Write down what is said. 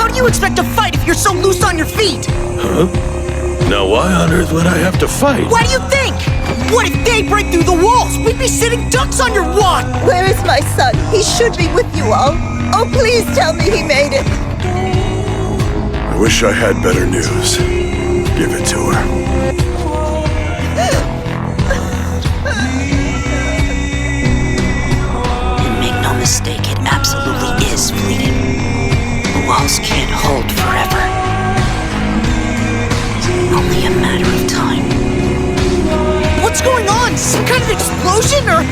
How do you expect to fight if you're so loose on your feet? Huh? Now why on earth would I have to fight? What do you think? What if they break through the walls? We'd be sitting ducks on your wand! Where is my son? He should be with you all. Oh, please tell me he made it. I wish I had better news. Give it to her. And make no mistake, it absolutely is fleeting. The walls can't hold forever. Only a matter of time. What's going on? Some kind of explosion or...